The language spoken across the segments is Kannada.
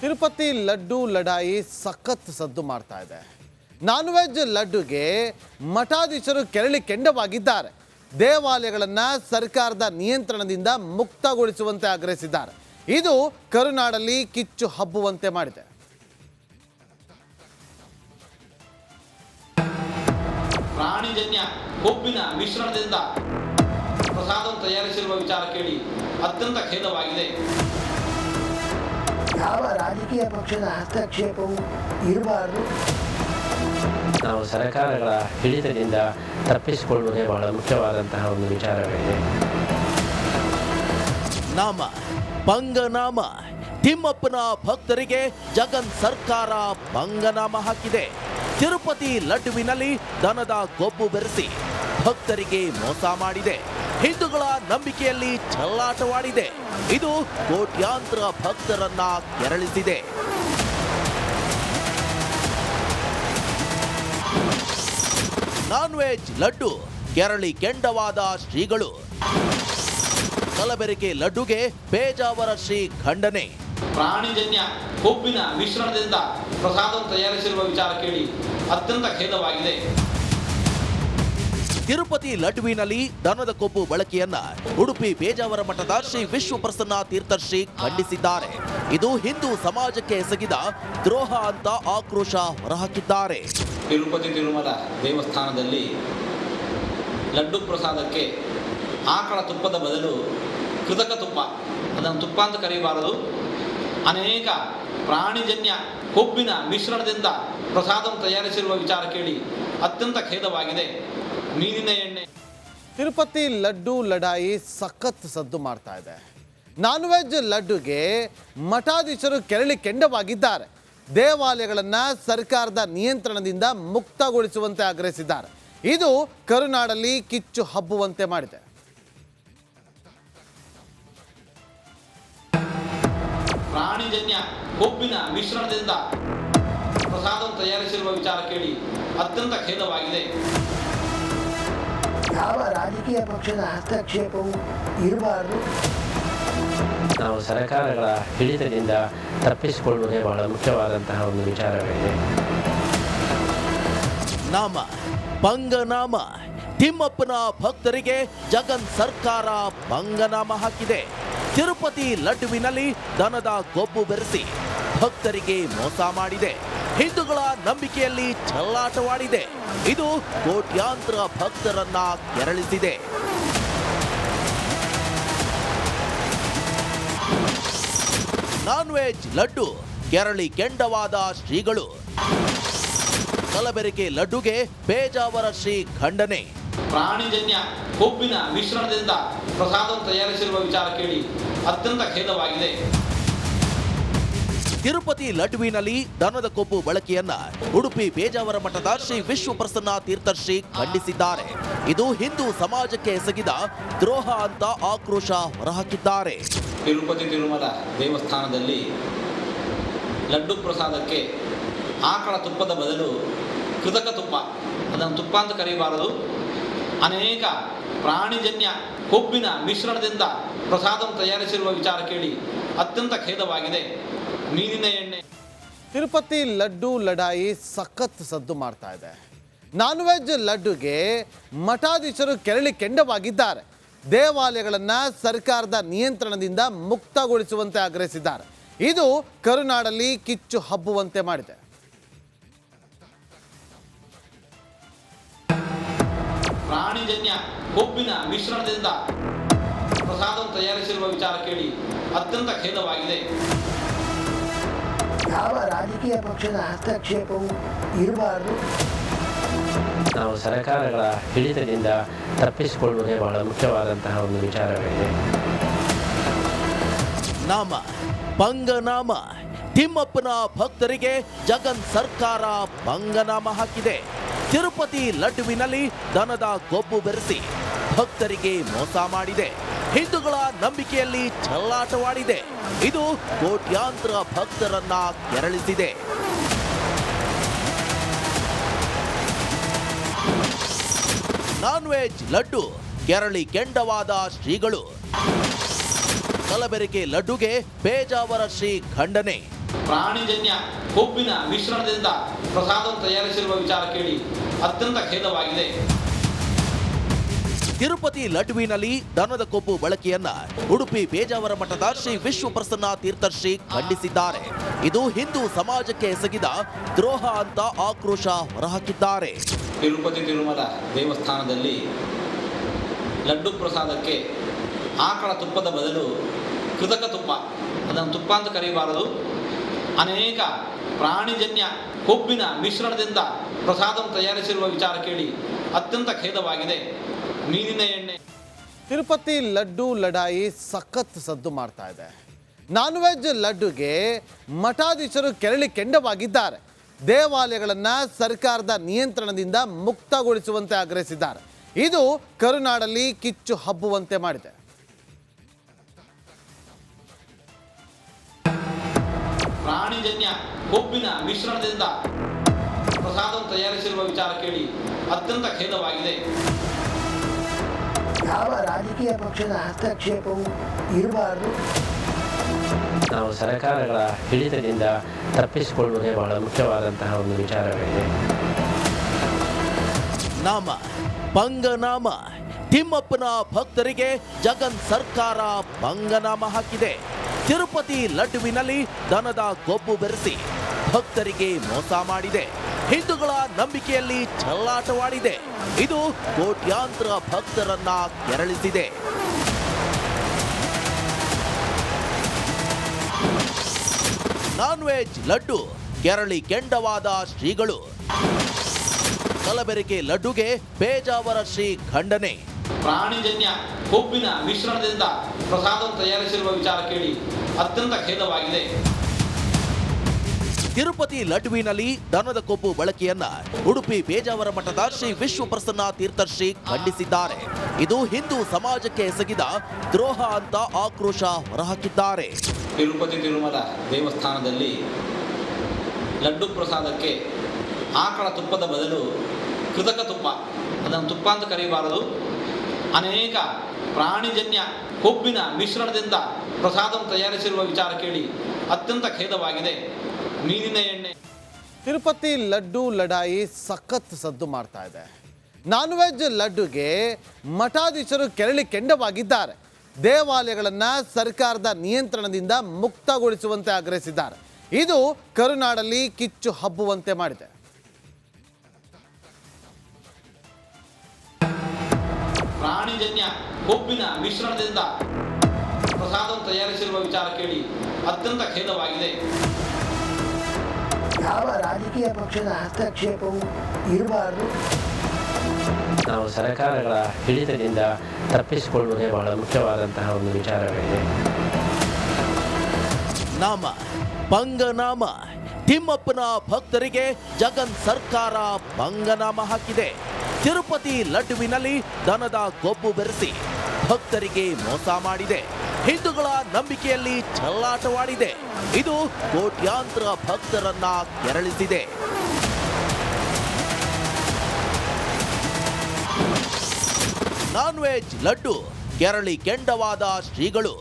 ತಿರುಪತಿ ಲಡ್ಡು ಲಡಾಯಿ ಸಖತ್ ಸದ್ದು ಮಾಡ್ತಾ ಇದೆ. ನಾನ್ ವೆಜ್ ಲಡ್ಡುಗೆ ಮಠಾಧೀಶರು ಕೆರಳಿ ಕೆಂಡವಾಗಿದ್ದಾರೆ. ದೇವಾಲಯಗಳನ್ನು ಸರ್ಕಾರದ ನಿಯಂತ್ರಣದಿಂದ ಮುಕ್ತಗೊಳಿಸುವಂತೆ ಆಗ್ರಹಿಸಿದ್ದಾರೆ. ಇದು ಕರುನಾಡಲ್ಲಿ ಕಿಚ್ಚು ಹಬ್ಬುವಂತೆ ಮಾಡಿದೆ. ಪ್ರಾಣಿಜನ್ಯ ಕೊಬ್ಬಿನ ಮಿಶ್ರಣದಿಂದ ಪ್ರಸಾದವನ್ನು ತಯಾರಿಸಿರುವ ವಿಚಾರ ಕೇಳಿ ಅತ್ಯಂತ ಖೇದವಾಗಿದೆ. ಯಾವ ರಾಜಕೀಯ ಪಕ್ಷದ ಹಸ್ತಕ್ಷೇಪವೂ ಇರಬಾರದು. ನಾವು ಸರ್ಕಾರಗಳ ಹಿಡಿತದಿಂದ ತಪ್ಪಿಸಿಕೊಳ್ಳುವುದೇ ಬಹಳ ಮುಖ್ಯವಾದಂತಹ ಒಂದು ವಿಚಾರವಾಗಿದೆ. ನಾಮ ಪಂಗನಾಮ ತಿಮ್ಮಪ್ಪನ ಭಕ್ತರಿಗೆ ಜಗನ್ ಸರ್ಕಾರ ಪಂಗನಾಮ ಹಾಕಿದೆ. ತಿರುಪತಿ ಲಡ್ಡುವಿನಲ್ಲಿ ದನದ ಕೊಬ್ಬು ಬೆರೆಸಿ ಭಕ್ತರಿಗೆ ಮೋಸ ಮಾಡಿದೆ. ಹಿಂದೂಗಳ ನಂಬಿಕೆಯಲ್ಲಿ ಚೆಲ್ಲಾಟವಾಡಿದೆ. ಇದು ಕೋಟ್ಯಾಂತರ ಭಕ್ತರನ್ನ ಕೆರಳಿಸಿದೆ. ನಾನ್ ವೆಜ್ ಲಡ್ಡು ಕೆರಳಿ ಕೆಂಡವಾದ ಶ್ರೀಗಳು. ಕಲಬೆರಕೆ ಲಡ್ಡುಗೆ ಪೇಜಾವರ ಶ್ರೀ ಖಂಡನೆ. ಪ್ರಾಣಿಜನ್ಯ ಕೊಬ್ಬಿನ ಮಿಶ್ರಣದಿಂದ ಪ್ರಸಾದವನ್ನು ತಯಾರಿಸಿರುವ ವಿಚಾರ ಕೇಳಿ ಅತ್ಯಂತ ಖೇದವಾಗಿದೆ. ತಿರುಪತಿ ಲಡ್ಡುವಿನಲ್ಲಿ ದನದ ಕೊಬ್ಬು ಬಳಕೆಯನ್ನ ಉಡುಪಿ ಪೇಜಾವರ ಮಠದ ಶ್ರೀ ವಿಶ್ವಪ್ರಸನ್ನ ತೀರ್ಥಶ್ರೀ ಖಂಡಿಸಿದ್ದಾರೆ. ಇದು ಹಿಂದೂ ಸಮಾಜಕ್ಕೆ ಎಸಗಿದ ದ್ರೋಹ ಅಂತ ಆಕ್ರೋಶ ಹೊರಹಾಕಿದ್ದಾರೆ. ತಿರುಪತಿ ತಿರುಮಲ ದೇವಸ್ಥಾನದಲ್ಲಿ ಲಡ್ಡು ಪ್ರಸಾದಕ್ಕೆ ಆಕಳ ತುಪ್ಪದ ಬದಲು ಕೃತಕ ತುಪ್ಪ, ಅದನ್ನು ತುಪ್ಪ ಅಂತ ಕರೆಯಬಾರದು, ಅನೇಕ ಪ್ರಾಣಿಜನ್ಯ ಕೊಬ್ಬಿನ ಮಿಶ್ರಣದಿಂದ ಪ್ರಸಾದವನ್ನು ತಯಾರಿಸಿರುವ ವಿಚಾರ ಕೇಳಿ ಅತ್ಯಂತ ಖೇದವಾಗಿದೆ. ಮೀನಿನ ಎಣ್ಣೆ. ತಿರುಪತಿ ಲಡ್ಡು ಲಡಾಯಿ ಸಖತ್ ಸದ್ದು ಮಾಡ್ತಾ ಇದೆ. ನಾನ್ ವೆಜ್ ಲಡ್ಡುಗೆ ಮಠಾಧೀಶರು ಕೆರಳಿ ಕೆಂಡವಾಗಿದ್ದಾರೆ. ದೇವಾಲಯಗಳನ್ನು ಸರ್ಕಾರದ ನಿಯಂತ್ರಣದಿಂದ ಮುಕ್ತಗೊಳಿಸುವಂತೆ ಆಗ್ರಹಿಸಿದ್ದಾರೆ. ಇದು ಕರುನಾಡಲ್ಲಿ ಕಿಚ್ಚು ಹಬ್ಬುವಂತೆ ಮಾಡಿದೆ. ಪ್ರಾಣಿಜನ್ಯ ಕೊಬ್ಬಿನ ಮಿಶ್ರಣದಿಂದ ಪ್ರಸಾದವನ್ನು ತಯಾರಿಸಿರುವ ವಿಚಾರ ಕೇಳಿ ಅತ್ಯಂತ ಖೇದವಾಗಿದೆ. ಯಾವ ರಾಜಕೀಯ ಪಕ್ಷದ ಹಸ್ತಕ್ಷೇಪವೂ ಇರಬಾರದು. ನಾವು ಸರ್ಕಾರಗಳ ಹಿಡಿತದಿಂದ ತಪ್ಪಿಸಿಕೊಳ್ಳುವುದೇ ಬಹಳ ಮುಖ್ಯವಾದಂತಹ ಒಂದು ವಿಚಾರವಾಗಿದೆ. ನಾಮ ಪಂಗನಾಮ ತಿಮ್ಮಪ್ಪನ ಭಕ್ತರಿಗೆ ಜಗನ್ ಸರ್ಕಾರ ಪಂಗನಾಮ ಹಾಕಿದೆ. ತಿರುಪತಿ ಲಡ್ಡುವಿನಲ್ಲಿ ದನದ ಕೊಬ್ಬು ಬೆರೆಸಿ ಭಕ್ತರಿಗೆ ಮೋಸ ಮಾಡಿದೆ. ಹಿಂದೂಗಳ ನಂಬಿಕೆಯಲ್ಲಿ ಚೆಲ್ಲಾಟವಾಡಿದೆ. ಇದು ಕೋಟ್ಯಾಂತರ ಭಕ್ತರನ್ನ ಕೆರಳಿಸಿದೆ. ನಾನ್ ವೆಜ್ ಲಡ್ಡು ಕೆರಳಿ ಕೆಂಡವಾದ ಶ್ರೀಗಳು. ಕಲಬೆರಕೆ ಲಡ್ಡುಗೆ ಪೇಜಾವರ ಶ್ರೀ ಖಂಡನೆ. ಪ್ರಾಣಿಜನ್ಯ ಕೊಬ್ಬಿನ ಮಿಶ್ರಣದಿಂದ ಪ್ರಸಾದವನ್ನು ತಯಾರಿಸಿರುವ ವಿಚಾರ ಕೇಳಿ ಅತ್ಯಂತ ಖೇದವಾಗಿದೆ. ತಿರುಪತಿ ಲಡ್ಡುವಿನಲ್ಲಿ ದನದ ಕೊಬ್ಬು ಬಳಕೆಯನ್ನ ಉಡುಪಿ ಪೇಜಾವರ ಮಠದ ಶ್ರೀ ವಿಶ್ವಪ್ರಸನ್ನ ತೀರ್ಥಶ್ರೀ ಖಂಡಿಸಿದ್ದಾರೆ. ಇದು ಹಿಂದೂ ಸಮಾಜಕ್ಕೆ ಎಸಗಿದ ದ್ರೋಹ ಅಂತ ಆಕ್ರೋಶ ಹೊರಹಾಕಿದ್ದಾರೆ. ತಿರುಪತಿ ತಿರುಮಲ ದೇವಸ್ಥಾನದಲ್ಲಿ ಲಡ್ಡು ಪ್ರಸಾದಕ್ಕೆ ಆಕಳ ತುಪ್ಪದ ಬದಲು ಕೃತಕ ತುಪ್ಪ, ಅದನ್ನು ತುಪ್ಪ ಅಂತ ಕರೆಯಬಾರದು, ಅನೇಕ ಪ್ರಾಣಿಜನ್ಯ ಕೊಬ್ಬಿನ ಮಿಶ್ರಣದಿಂದ ಪ್ರಸಾದವನ್ನು ತಯಾರಿಸಿರುವ ವಿಚಾರ ಕೇಳಿ ಅತ್ಯಂತ ಖೇದವಾಗಿದೆ. ಮೀನಿನ ಎಣ್ಣೆ. ತಿರುಪತಿ ಲಡ್ಡು ಲಡಾಯಿ ಸಖತ್ ಸದ್ದು ಮಾಡ್ತಾ ಇದೆ. ನಾನ್ ವೆಜ್ ಲಡ್ಡುಗೆ ಮಠಾಧೀಶರು ಕೆರಳಿ ಕೆಂಡವಾಗಿದ್ದಾರೆ. ದೇವಾಲಯಗಳನ್ನು ಸರ್ಕಾರದ ನಿಯಂತ್ರಣದಿಂದ ಮುಕ್ತಗೊಳಿಸುವಂತೆ ಆಗ್ರಹಿಸಿದ್ದಾರೆ. ಇದು ಕರುನಾಡಲ್ಲಿ ಕಿಚ್ಚು ಹಬ್ಬುವಂತೆ ಮಾಡಿದೆ. ಪ್ರಾಣಿಜನ್ಯ ಕೊಬ್ಬಿನ ಮಿಶ್ರಣದಿಂದ ಪ್ರಸಾದವನ್ನು ತಯಾರಿಸಿರುವ ವಿಚಾರ ಕೇಳಿ ಅತ್ಯಂತ ಖೇದವಾಗಿದೆ. ಯಾವ ರಾಜಕೀಯ ಪಕ್ಷದ ಹಸ್ತಕ್ಷೇಪವೂ ಇರಬಾರದು. ನಾವು ಸರ್ಕಾರಗಳ ಹಿಡಿತದಿಂದ ತಪ್ಪಿಸಿಕೊಳ್ಳುವುದೇ ಬಹಳ ಮುಖ್ಯವಾದಂತಹ ಒಂದು ವಿಚಾರವಾಗಿದೆ. ನಾಮ ಪಂಗನಾಮ ತಿಮ್ಮಪ್ಪನ ಭಕ್ತರಿಗೆ ಜಗನ್ ಸರ್ಕಾರ ಪಂಗನಾಮ ಹಾಕಿದೆ. ತಿರುಪತಿ ಲಡ್ಡುವಿನಲ್ಲಿ ದನದ ಕೊಬ್ಬು ಬೆರೆಸಿ ಭಕ್ತರಿಗೆ ಮೋಸ ಮಾಡಿದೆ. ಹಿಂದೂಗಳ ನಂಬಿಕೆಯಲ್ಲಿ ಚೆಲ್ಲಾಟವಾಡಿದೆ. ಇದು ಕೋಟ್ಯಾಂತರ ಭಕ್ತರನ್ನ ಕೆರಳಿಸಿದೆ. ನಾನ್ ವೆಜ್ ಲಡ್ಡು ಕೆರಳಿ ಕೆಂಡವಾದ ಶ್ರೀಗಳು. ಕಲಬೆರಕೆ ಲಡ್ಡುಗೆ ಪೇಜಾವರ ಶ್ರೀ ಖಂಡನೆ. ಪ್ರಾಣಿಜನ್ಯ ಕೊಬ್ಬಿನ ಮಿಶ್ರಣದಿಂದ ಪ್ರಸಾದವನ್ನು ತಯಾರಿಸಿರುವ ವಿಚಾರ ಕೇಳಿ ಅತ್ಯಂತ ಖೇದವಾಗಿದೆ. ತಿರುಪತಿ ಲಡ್ಡುವಿನಲ್ಲಿ ದನದ ಕೊಬ್ಬು ಬಳಕೆಯನ್ನ ಉಡುಪಿ ಪೇಜಾವರ ಮಠದ ಶ್ರೀ ವಿಶ್ವಪ್ರಸನ್ನ ತೀರ್ಥಶ್ರೀ ಖಂಡಿಸಿದ್ದಾರೆ. ಇದು ಹಿಂದೂ ಸಮಾಜಕ್ಕೆ ಎಸಗಿದ ದ್ರೋಹ ಅಂತ ಆಕ್ರೋಶ ಹೊರಹಾಕಿದ್ದಾರೆ. ತಿರುಪತಿ ತಿರುಮಲ ದೇವಸ್ಥಾನದಲ್ಲಿ ಲಡ್ಡು ಪ್ರಸಾದಕ್ಕೆ ಆಕಳ ತುಪ್ಪದ ಬದಲು ಕೃತಕ ತುಪ್ಪ, ಅದನ್ನು ತುಪ್ಪ ಅಂತ ಕರೆಯಬಾರದು, ಅನೇಕ ಪ್ರಾಣಿಜನ್ಯ ಕೊಬ್ಬಿನ ಮಿಶ್ರಣದಿಂದ ಪ್ರಸಾದವನ್ನು ತಯಾರಿಸಿರುವ ವಿಚಾರ ಕೇಳಿ ಅತ್ಯಂತ ಖೇದವಾಗಿದೆ. ಮೀನಿನ ಎಣ್ಣೆ. ತಿರುಪತಿ ಲಡ್ಡು ಲಡಾಯಿ ಸಖತ್ ಸದ್ದು ಮಾಡ್ತಾ ಇದೆ. ನಾನ್ ವೆಜ್ ಲಡ್ಡುಗೆ ಮಠಾಧೀಶರು ಕೆರಳಿ ಕೆಂಡವಾಗಿದ್ದಾರೆ. ದೇವಾಲಯಗಳನ್ನು ಸರ್ಕಾರದ ನಿಯಂತ್ರಣದಿಂದ ಮುಕ್ತಗೊಳಿಸುವಂತೆ ಆಗ್ರಹಿಸಿದ್ದಾರೆ. ಇದು ಕರುನಾಡಲ್ಲಿ ಕಿಚ್ಚು ಹಬ್ಬುವಂತೆ ಮಾಡಿದೆ. ಪ್ರಾಣಿಜನ್ಯ ಕೊಬ್ಬಿನ ಮಿಶ್ರಣದಿಂದ ಪ್ರಸಾದವನ್ನು ತಯಾರಿಸಿರುವ ವಿಚಾರ ಕೇಳಿ ಅತ್ಯಂತ ಖೇದವಾಗಿದೆ. ಯಾವ ರಾಜಕೀಯ ಪಕ್ಷದ ಹಸ್ತಕ್ಷೇಪವೂ ಇರಬಾರದು. ನಾವು ಸರ್ಕಾರಗಳ ಹಿಡಿತದಿಂದ ತಪ್ಪಿಸಿಕೊಳ್ಳುವುದೇ ಬಹಳ ಮುಖ್ಯವಾದಂತಹ ಒಂದು ವಿಚಾರಗಳಿದೆ. ನಾಮ ಪಂಗನಾಮ. ತಿಮ್ಮಪ್ಪನ ಭಕ್ತರಿಗೆ ಜಗನ್ ಸರ್ಕಾರ ಪಂಗನಾಮ ಹಾಕಿದೆ. ತಿರುಪತಿ ಲಡ್ಡುವಿನಲ್ಲಿ ದನದ ಕೊಬ್ಬು ಬೆರೆಸಿ ಭಕ್ತರಿಗೆ ಮೋಸ ಮಾಡಿದೆ. ಹಿಂದೂಗಳ ನಂಬಿಕೆಯಲ್ಲಿ ಚೆಲ್ಲಾಟವಾಡಿದೆ. ಇದು ಕೋಟ್ಯಾಂತರ ಭಕ್ತರನ್ನ ಕೆರಳಿಸಿದೆ. ನಾನ್ ವೆಜ್ ಲಡ್ಡು ಕೆರಳಿ ಕೆಂಡವಾದ ಶ್ರೀಗಳು. ಕಲಬೆರಕೆ ಲಡ್ಡುಗೆ ಪೇಜಾವರ ಶ್ರೀ ಖಂಡನೆ. ಪ್ರಾಣಿಜನ್ಯ ಕೊಬ್ಬಿನ ಮಿಶ್ರಣದಿಂದ ಪ್ರಸಾದವನ್ನು ತಯಾರಿಸಿರುವ ವಿಚಾರ ಕೇಳಿ ಅತ್ಯಂತ ಖೇದವಾಗಿದೆ. ತಿರುಪತಿ ಲಡ್ಡುವಿನಲ್ಲಿ ದನದ ಕೊಬ್ಬು ಬಳಕೆಯನ್ನ ಉಡುಪಿ ಪೇಜಾವರ ಮಠದ ಶ್ರೀ ವಿಶ್ವಪ್ರಸನ್ನ ತೀರ್ಥಶ್ರೀ ಖಂಡಿಸಿದ್ದಾರೆ. ಇದು ಹಿಂದೂ ಸಮಾಜಕ್ಕೆ ಎಸಗಿದ ದ್ರೋಹ ಅಂತ ಆಕ್ರೋಶ ಹೊರಹಾಕಿದ್ದಾರೆ. ತಿರುಪತಿ ತಿರುಮಲ ದೇವಸ್ಥಾನದಲ್ಲಿ ಲಡ್ಡು ಪ್ರಸಾದಕ್ಕೆ ಆಕಳ ತುಪ್ಪದ ಬದಲು ಕೃತಕ ತುಪ್ಪ, ಅದನ್ನು ತುಪ್ಪ ಅಂತ ಕರೆಯಬಾರದು, ಅನೇಕ ಪ್ರಾಣಿಜನ್ಯ ಕೊಬ್ಬಿನ ಮಿಶ್ರಣದಿಂದ ಪ್ರಸಾದವನ್ನು ತಯಾರಿಸಿರುವ ವಿಚಾರ ಕೇಳಿ ಅತ್ಯಂತ ಖೇದವಾಗಿದೆ. ಮೀನಿನ ಎಣ್ಣೆ. ತಿರುಪತಿ ಲಡ್ಡು ಲಡಾಯಿ ಸಖತ್ ಸದ್ದು ಮಾಡ್ತಾ ಇದೆ. ನಾನ್ ವೆಜ್ ಲಡ್ಡುಗೆ ಮಠಾಧೀಶರು ಕೆರಳಿ ಕೆಂಡವಾಗಿದ್ದಾರೆ. ದೇವಾಲಯಗಳನ್ನು ಸರ್ಕಾರದ ನಿಯಂತ್ರಣದಿಂದ ಮುಕ್ತಗೊಳಿಸುವಂತೆ ಆಗ್ರಹಿಸಿದ್ದಾರೆ. ಇದು ಕರುನಾಡಲ್ಲಿ ಕಿಚ್ಚು ಹಬ್ಬುವಂತೆ ಮಾಡಿದೆ. ಪ್ರಾಣಿಜನ್ಯ ಕೊಬ್ಬಿನ ಮಿಶ್ರಣದಿಂದ ಪ್ರಸಾದವನ್ನು ತಯಾರಿಸಿರುವ ವಿಚಾರ ಕೇಳಿ ಅತ್ಯಂತ ಖೇದವಾಗಿದೆ. ಯಾವ ರಾಜಕೀಯ ಪಕ್ಷದ ಹಸ್ತಕ್ಷೇಪವೂ ಇರಬಾರದು. ನಾವು ಸರ್ಕಾರಗಳ ಹಿಡಿತದಿಂದ ತಪ್ಪಿಸಿಕೊಳ್ಳುವುದೇ ಬಹಳ ಮುಖ್ಯವಾದಂತಹ ಒಂದು ವಿಚಾರಗಳಿದೆ. ನಾಮ ಪಂಗನಾಮ. ತಿಮ್ಮಪ್ಪನ ಭಕ್ತರಿಗೆ ಜಗನ್ ಸರ್ಕಾರ ಪಂಗನಾಮ ಹಾಕಿದೆ. ತಿರುಪತಿ ಲಡ್ಡುವಿನಲ್ಲಿ ದನದ ಕೊಬ್ಬು ಬೆರೆಸಿ ಭಕ್ತರಿಗೆ ಮೋಸ ಮಾಡಿದೆ. ಹಿಂದೂಗಳ ನಂಬಿಕೆಯಲ್ಲಿ ಚೆಲ್ಲಾಟವಾಡಿದೆ. ಇದು ಕೋಟ್ಯಾಂತರ ಭಕ್ತರನ್ನ ಕೆರಳಿಸಿದೆ. ನಾನ್ ವೆಜ್ ಲಡ್ಡು ಕೆರಳಿ ಕೆಂಡವಾದ ಶ್ರೀಗಳು.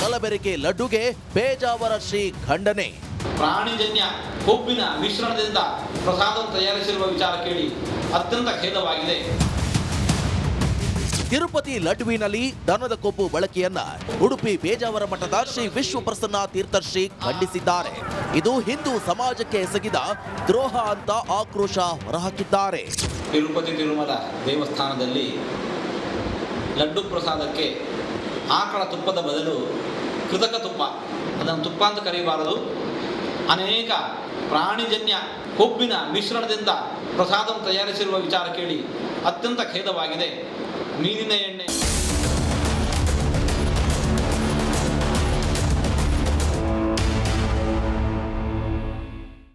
ಕಲಬೆರಕೆ ಲಡ್ಡುಗೆ ಪೇಜಾವರ ಶ್ರೀ ಖಂಡನೆ. ಪ್ರಾಣಿಜನ್ಯ ಕೊಬ್ಬಿನ ಮಿಶ್ರಣದಿಂದ ಪ್ರಸಾದವನ್ನು ತಯಾರಿಸಿರುವ ವಿಚಾರ ಕೇಳಿ ಅತ್ಯಂತ ಖೇದವಾಗಿದೆ. ತಿರುಪತಿ ಲಡ್ಡುವಿನಲ್ಲಿ ದನದ ಕೊಬ್ಬು ಬಳಕೆಯನ್ನ ಉಡುಪಿ ಪೇಜಾವರ ಮಠದ ಶ್ರೀ ವಿಶ್ವಪ್ರಸನ್ನ ತೀರ್ಥಶ್ರೀ ಖಂಡಿಸಿದ್ದಾರೆ. ಇದು ಹಿಂದೂ ಸಮಾಜಕ್ಕೆ ಎಸಗಿದ ದ್ರೋಹ ಅಂತ ಆಕ್ರೋಶ ಹೊರಹಾಕಿದ್ದಾರೆ. ತಿರುಪತಿ ತಿರುಮಲ ದೇವಸ್ಥಾನದಲ್ಲಿ ಲಡ್ಡು ಪ್ರಸಾದಕ್ಕೆ ಆಕಳ ತುಪ್ಪದ ಬದಲು ಕೃತಕ ತುಪ್ಪ, ಅದನ್ನು ತುಪ್ಪ ಅಂತ ಕರೆಯಬಾರದು, ಅನೇಕ ಪ್ರಾಣಿಜನ್ಯ ಕೊಬ್ಬಿನ ಮಿಶ್ರಣದಿಂದ ಪ್ರಸಾದವನ್ನು ತಯಾರಿಸಿರುವ ವಿಚಾರ ಕೇಳಿ ಅತ್ಯಂತ ಖೇದವಾಗಿದೆ. ಮೀನಿನ ಎಣ್ಣೆ.